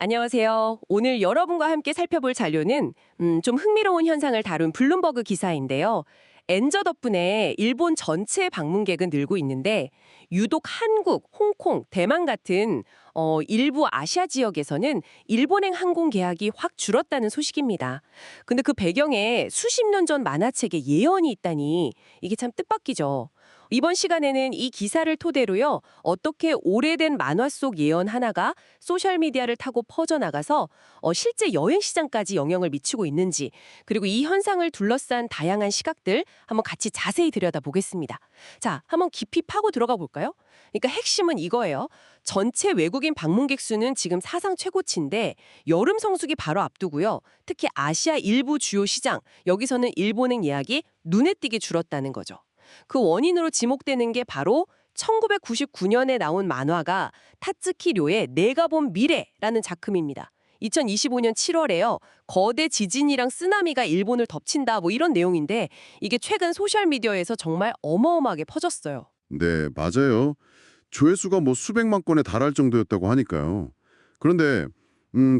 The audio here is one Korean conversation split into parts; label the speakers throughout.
Speaker 1: 안녕하세요. 오늘 여러분과 함께 살펴볼 자료는 좀 흥미로운 현상을 다룬 블룸버그 기사인데요. 엔저 덕분에 일본 전체 방문객은 늘고 있는데 유독 한국, 홍콩, 대만 같은 일부 아시아 지역에서는 일본행 항공 계약이 확 줄었다는 소식입니다. 근데 그 배경에 수십 년 전 만화책에 예언이 있다니 이게 참 뜻밖이죠. 이번 시간에는 이 기사를 토대로요, 어떻게 오래된 만화 속 예언 하나가 소셜미디어를 타고 퍼져나가서 실제 여행 시장까지 영향을 미치고 있는지, 그리고 이 현상을 둘러싼 다양한 시각들 한번 같이 자세히 들여다보겠습니다. 자, 한번 깊이 파고 들어가 볼까요? 그러니까 핵심은 이거예요. 전체 외국인 방문객 수는 지금 사상 최고치인데 여름 성수기 바로 앞두고요. 특히 아시아 일부 주요 시장, 여기서는 일본행 예약이 눈에 띄게 줄었다는 거죠. 그 원인으로 지목되는 게 바로 1999년에 나온 만화가 타츠키 료의 내가 본 미래라는 작품입니다. 2025년 7월에요. 거대 지진이랑 쓰나미가 일본을 덮친다 뭐 이런 내용인데 이게 최근 소셜미디어에서 정말 어마어마하게 퍼졌어요.
Speaker 2: 네, 맞아요. 조회수가 뭐 수백만 건에 달할 정도였다고 하니까요. 그런데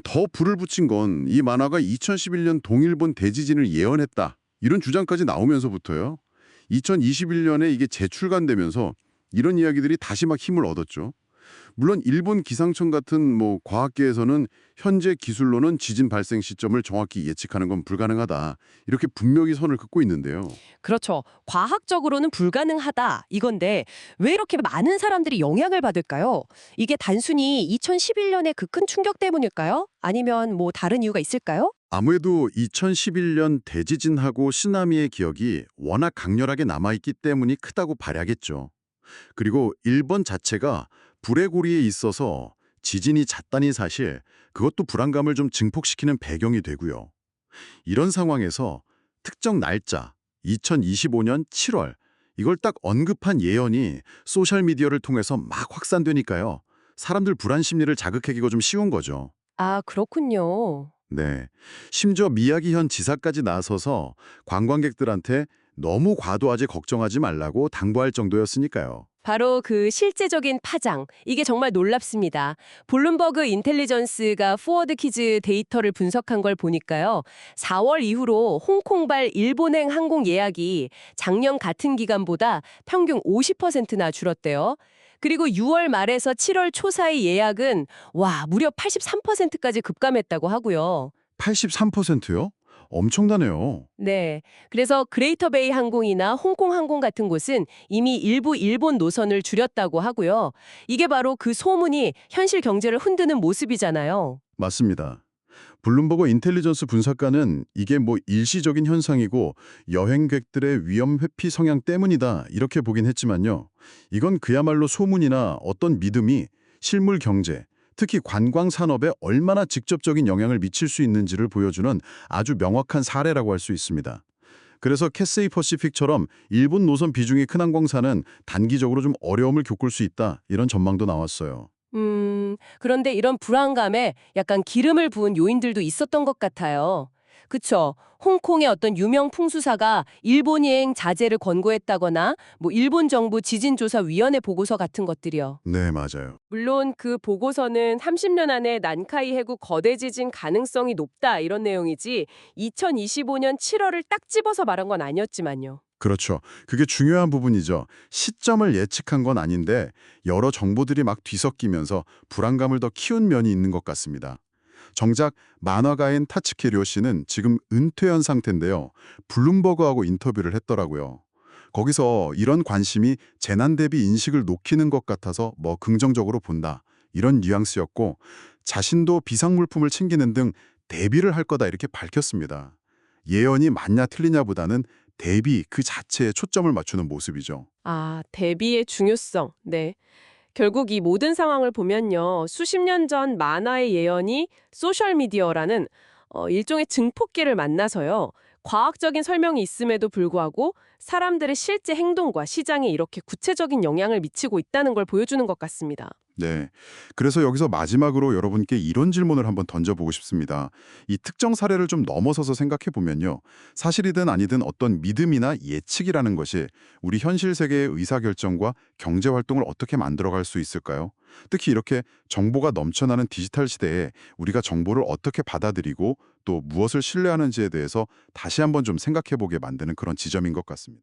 Speaker 2: 더 불을 붙인 건 이 만화가 2011년 동일본 대지진을 예언했다. 이런 주장까지 나오면서부터요. 2021년에 이게 재출간되면서 이런 이야기들이 다시 막 힘을 얻었죠. 물론 일본 기상청 같은 뭐 과학계에서는 현재 기술로는 지진 발생 시점을 정확히 예측하는 건 불가능하다. 이렇게 분명히 선을 긋고 있는데요.
Speaker 1: 그렇죠. 과학적으로는 불가능하다 이건데 왜 이렇게 많은 사람들이 영향을 받을까요? 이게 단순히 2011년의 그 큰 충격 때문일까요? 아니면 뭐 다른 이유가 있을까요?
Speaker 2: 아무래도 2011년 대지진하고 쓰나미의 기억이 워낙 강렬하게 남아있기 때문이 크다고 봐야겠죠. 그리고 일본 자체가 불의 고리에 있어서 지진이 잦다니 사실, 그것도 불안감을 좀 증폭시키는 배경이 되고요. 이런 상황에서 특정 날짜, 2025년 7월, 이걸 딱 언급한 예언이 소셜미디어를 통해서 막 확산되니까요. 사람들 불안 심리를 자극하기가 좀 쉬운 거죠.
Speaker 1: 아, 그렇군요.
Speaker 2: 네. 심지어 미야기현 지사까지 나서서 관광객들한테 너무 과도하게 걱정하지 말라고 당부할 정도였으니까요.
Speaker 1: 바로 그 실제적인 파장, 이게 정말 놀랍습니다. 블룸버그 인텔리전스가 포워드 키즈 데이터를 분석한 걸 보니까요. 4월 이후로 홍콩발 일본행 항공 예약이 작년 같은 기간보다 평균 50%나 줄었대요. 그리고 6월 말에서 7월 초 사이 예약은 무려 83%까지 급감했다고 하고요.
Speaker 2: 83%요? 엄청나네요.
Speaker 1: 네. 그래서 그레이터 베이 항공이나 홍콩 항공 같은 곳은 이미 일부 일본 노선을 줄였다고 하고요. 이게 바로 그 소문이 현실 경제를 흔드는 모습이잖아요.
Speaker 2: 맞습니다. 블룸버그 인텔리전스 분석가는 이게 뭐 일시적인 현상이고 여행객들의 위험 회피 성향 때문이다 이렇게 보긴 했지만요. 이건 그야말로 소문이나 어떤 믿음이 실물 경제, 특히 관광 산업에 얼마나 직접적인 영향을 미칠 수 있는지를 보여주는 아주 명확한 사례라고 할 수 있습니다. 그래서 캐세이 퍼시픽처럼 일본 노선 비중이 큰 항공사는 단기적으로 좀 어려움을 겪을 수 있다 이런 전망도 나왔어요.
Speaker 1: 그런데 이런 불안감에 약간 기름을 부은 요인들도 있었던 것 같아요. 그쵸? 홍콩의 어떤 유명 풍수사가 일본 여행 자제를 권고했다거나 뭐 일본 정부 지진조사위원회 보고서 같은 것들이요.
Speaker 2: 네, 맞아요.
Speaker 1: 물론 그 보고서는 30년 안에 난카이 해구 거대 지진 가능성이 높다 이런 내용이지 2025년 7월을 딱 집어서 말한 건 아니었지만요.
Speaker 2: 그렇죠. 그게 중요한 부분이죠. 시점을 예측한 건 아닌데 여러 정보들이 막 뒤섞이면서 불안감을 더 키운 면이 있는 것 같습니다. 정작 만화가인 타츠키 료 씨는 지금 은퇴한 상태인데요. 블룸버그하고 인터뷰를 했더라고요. 거기서 이런 관심이 재난 대비 인식을 높이는 것 같아서 뭐 긍정적으로 본다. 이런 뉘앙스였고 자신도 비상물품을 챙기는 등 대비를 할 거다 이렇게 밝혔습니다. 예언이 맞냐 틀리냐보다는 대비 그 자체에 초점을 맞추는 모습이죠.
Speaker 1: 아, 대비의 중요성. 네. 결국 이 모든 상황을 보면요. 수십 년 전 만화의 예언이 소셜미디어라는 일종의 증폭기를 만나서요. 과학적인 설명이 있음에도 불구하고 사람들의 실제 행동과 시장에 이렇게 구체적인 영향을 미치고 있다는 걸 보여주는 것 같습니다.
Speaker 2: 네. 그래서 여기서 마지막으로 여러분께 이런 질문을 한번 던져보고 싶습니다. 이 특정 사례를 좀 넘어서서 생각해 보면요. 사실이든 아니든 어떤 믿음이나 예측이라는 것이 우리 현실 세계의 의사결정과 경제활동을 어떻게 만들어갈 수 있을까요? 특히 이렇게 정보가 넘쳐나는 디지털 시대에 우리가 정보를 어떻게 받아들이고 또 무엇을 신뢰하는지에 대해서 다시 한번 좀 생각해 보게 만드는 그런 지점인 것 같습니다.